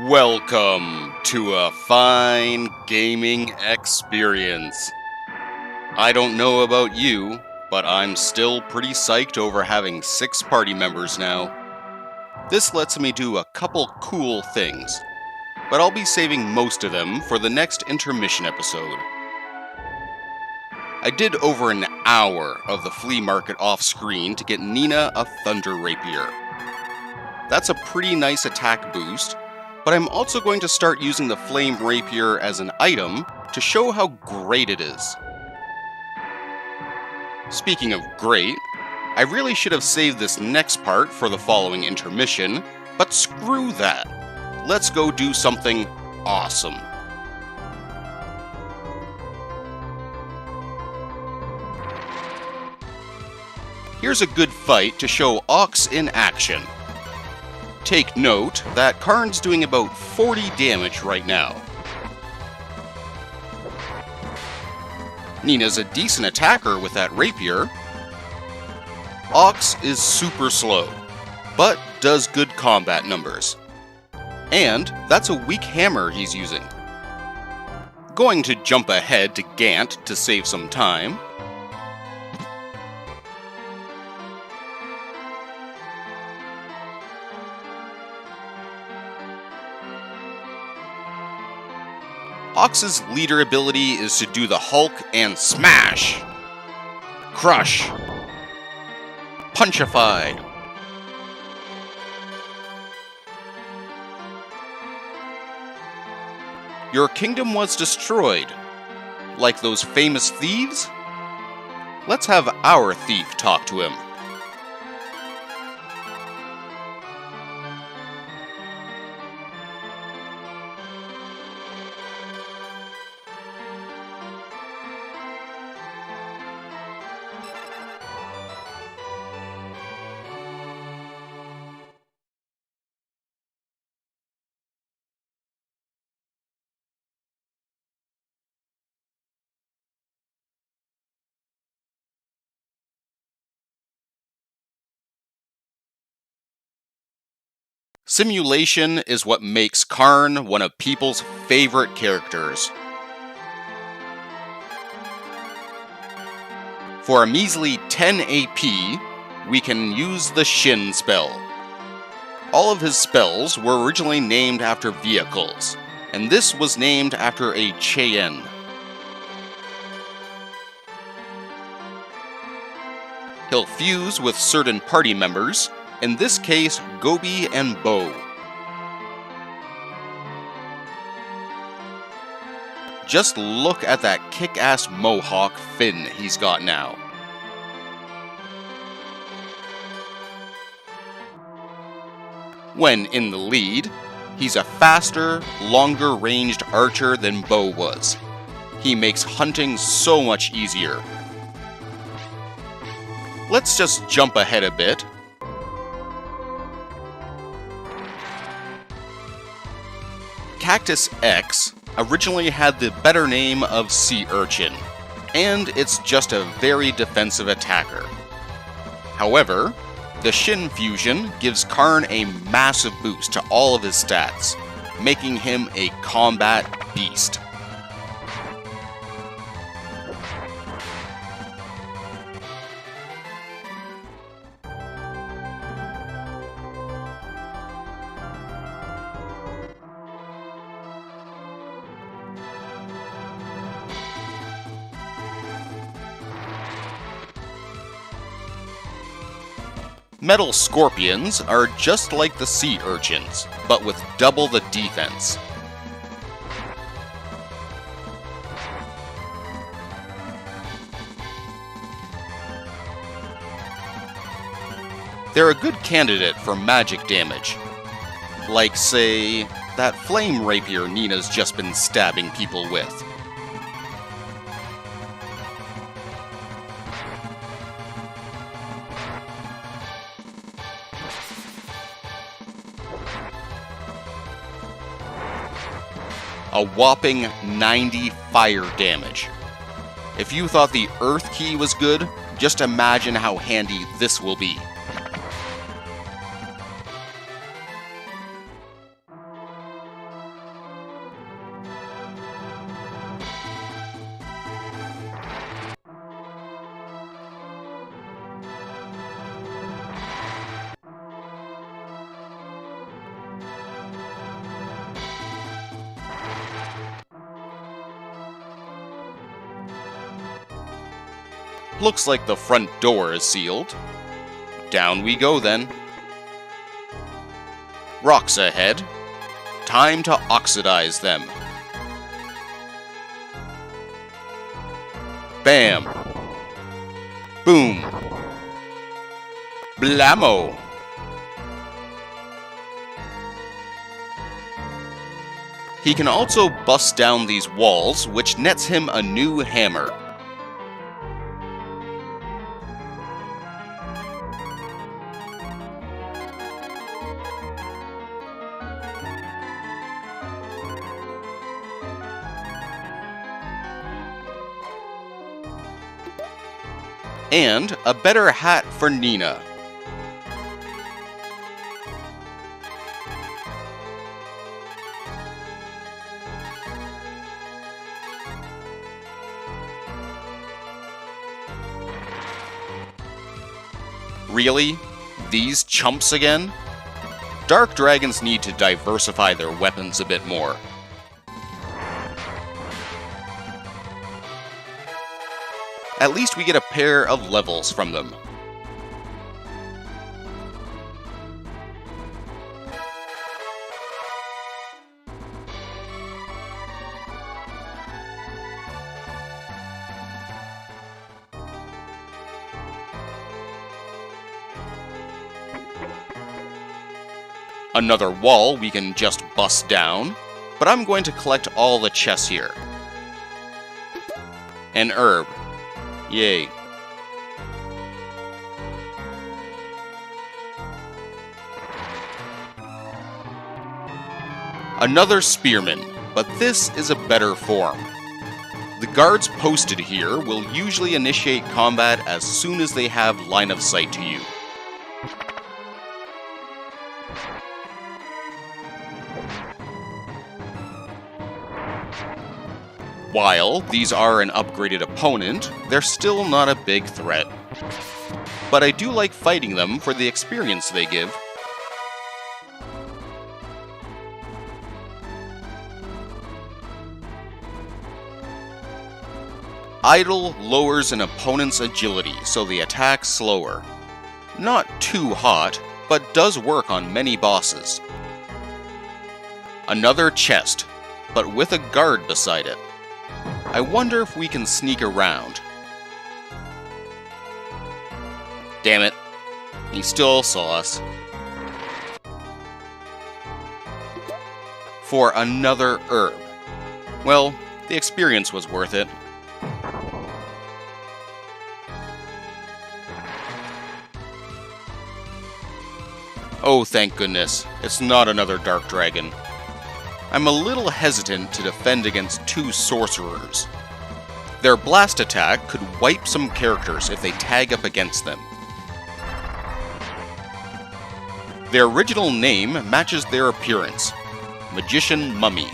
Welcome to a fine gaming experience. I don't know about you, but I'm still pretty psyched over having 6 party members now. This lets me do a couple cool things, but I'll be saving most of them for the next intermission episode. I did over an hour of the flea market off screen to get Nina a Thunder Rapier. That's a pretty nice attack boost, but I'm also going to start using the Flame Rapier as an item to show how great it is. Speaking of great, I really should have saved this next part for the following intermission, but screw that. Let's go do something awesome. Here's a good fight to show Ox in action. Take note that Karn's doing about 40 damage right now. Nina's a decent attacker with that rapier. Ox is super slow, but does good combat numbers. And that's a weak hammer he's using. Going to jump ahead to Gant to save some time. Ox's leader ability is to do the Hulk and smash, crush, punchify. Your kingdom was destroyed. Like those famous thieves? Let's have our thief talk to him. Simulation is what makes Karn one of people's favorite characters. For a measly 10 AP, we can use the Shin spell. All of his spells were originally named after vehicles, and this was named after a Cheyenne. He'll fuse with certain party members, in this case, Gobi and Bo. Just look at that kick-ass mohawk fin he's got now. When in the lead, he's a faster, longer-ranged archer than Bo was. He makes hunting so much easier. Let's just jump ahead a bit. Cactus X originally had the better name of Sea Urchin, and it's just a very defensive attacker. However, the Shin fusion gives Karn a massive boost to all of his stats, making him a combat beast. Metal Scorpions are just like the Sea Urchins, but with double the defense. They're a good candidate for magic damage. Like, say, that Flame Rapier Nina's just been stabbing people with. A whopping 90 fire damage. If you thought the Earth Key was good, just imagine how handy this will be. Looks like the front door is sealed. Down we go then. Rocks ahead. Time to oxidize them. Bam. Boom. Blammo. He can also bust down these walls, which nets him a new hammer. And a better hat for Nina. Really? These chumps again? Dark dragons need to diversify their weapons a bit more. At least we get a pair of levels from them. Another wall we can just bust down, but I'm going to collect all the chests here. An herb. Yay. Another spearman, but this is a better form. The guards posted here will usually initiate combat as soon as they have line of sight to you. While these are an upgraded opponent, they're still not a big threat. But I do like fighting them for the experience they give. Idle lowers an opponent's agility, so they attack slower. Not too hot, but does work on many bosses. Another chest, but with a guard beside it. I wonder if we can sneak around. Damn it. He still saw us. For another herb. Well, the experience was worth it. Oh, thank goodness. It's not another dark dragon. I'm a little hesitant to defend against two sorcerers. Their blast attack could wipe some characters if they tag up against them. Their original name matches their appearance, Magician Mummy.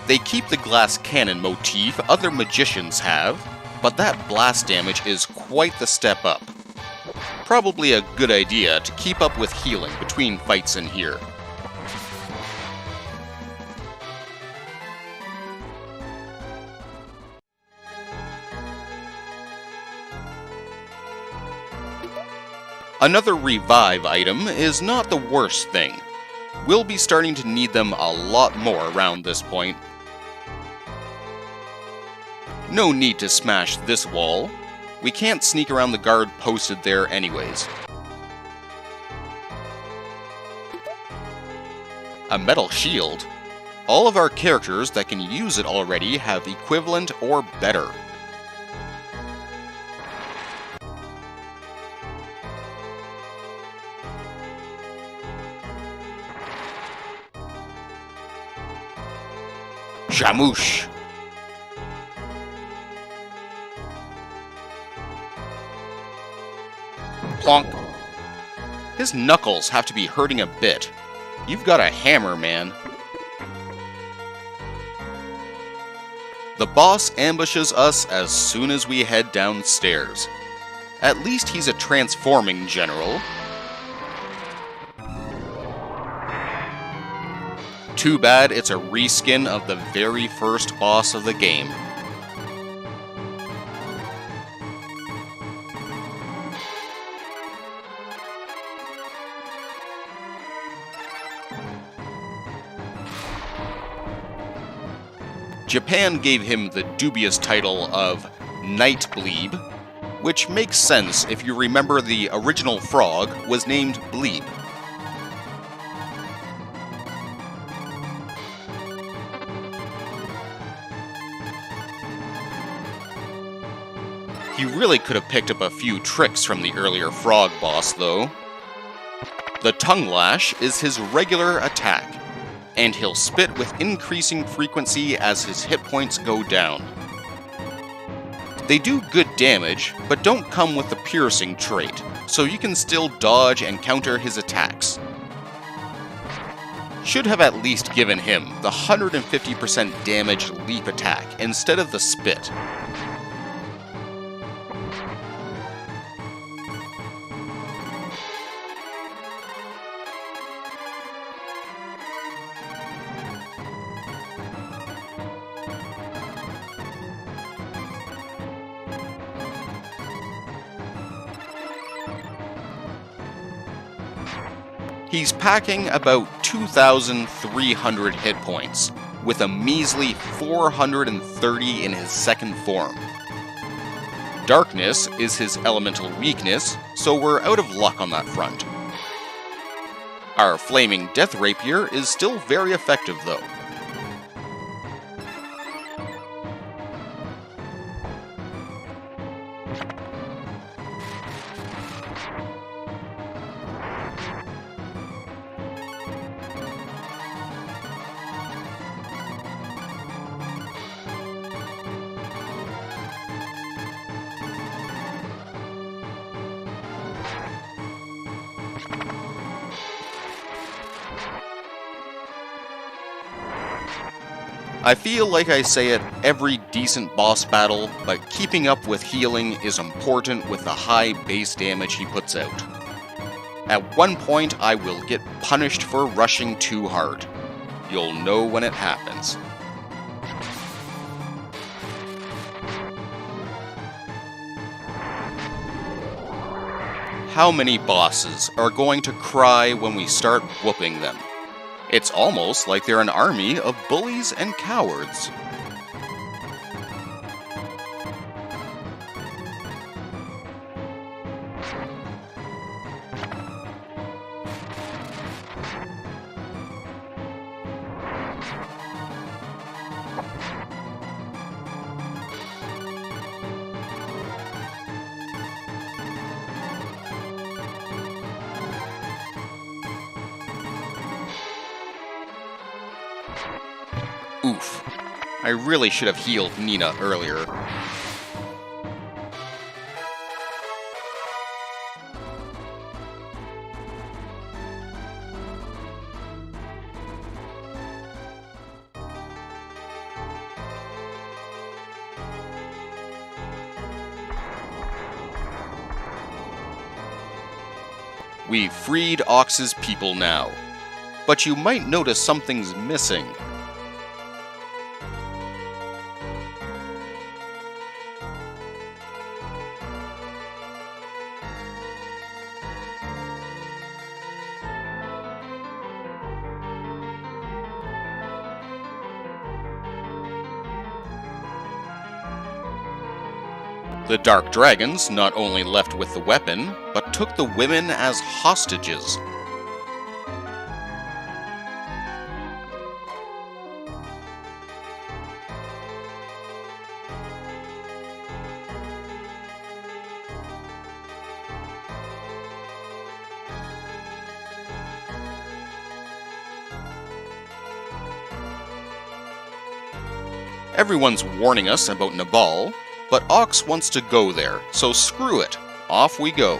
They keep the glass cannon motif other magicians have, but that blast damage is quite the step up. Probably a good idea to keep up with healing between fights in here. Another revive item is not the worst thing. We'll be starting to need them a lot more around this point. No need to smash this wall. We can't sneak around the guard posted there anyways. A metal shield? All of our characters that can use it already have equivalent or better. Jamoosh! Plonk. His knuckles have to be hurting a bit. You've got a hammer, man. The boss ambushes us as soon as we head downstairs. At least he's a transforming general. Too bad it's a reskin of the very first boss of the game. Japan gave him the dubious title of Nightbleeb, which makes sense if you remember the original frog was named Bleeb. He really could have picked up a few tricks from the earlier frog boss, though. The tongue lash is his regular attack, and he'll spit with increasing frequency as his hit points go down. They do good damage, but don't come with the piercing trait, so you can still dodge and counter his attacks. Should have at least given him the 150% damage leap attack instead of the spit. He's packing about 2,300 hit points, with a measly 430 in his second form. Darkness is his elemental weakness, so we're out of luck on that front. Our Flaming Death Rapier is still very effective though. I feel like I say it every decent boss battle, but keeping up with healing is important with the high base damage he puts out. At one point, I will get punished for rushing too hard. You'll know when it happens. How many bosses are going to cry when we start whooping them? It's almost like they're an army of bullies and cowards. Oof. I really should have healed Nina earlier. We've freed Ox's people now, but you might notice something's missing. The Dark Dragons not only left with the weapon, but took the women as hostages. Everyone's warning us about Nabal, but Ox wants to go there, so screw it. Off we go.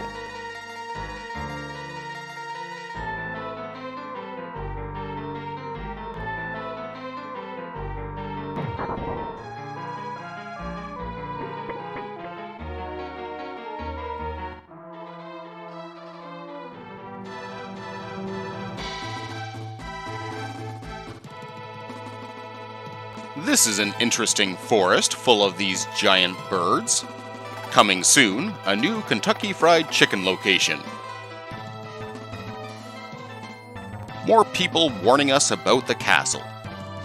This is an interesting forest full of these giant birds. Coming soon, a new Kentucky Fried Chicken location. More people warning us about the castle.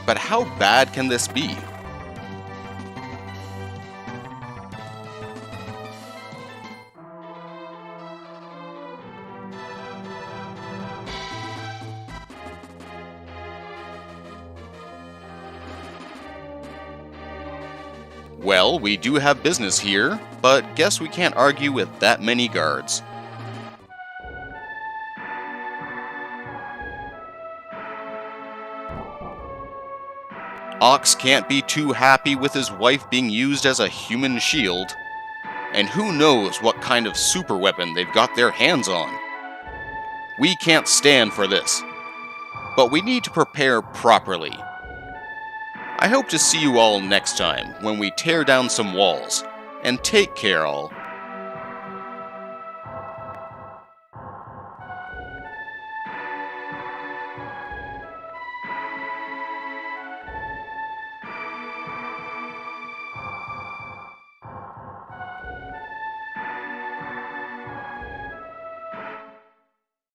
But how bad can this be? Well, we do have business here, but guess we can't argue with that many guards. Ox can't be too happy with his wife being used as a human shield. And who knows what kind of super weapon they've got their hands on. We can't stand for this. But we need to prepare properly. I hope to see you all next time when we tear down some walls. And take care, all.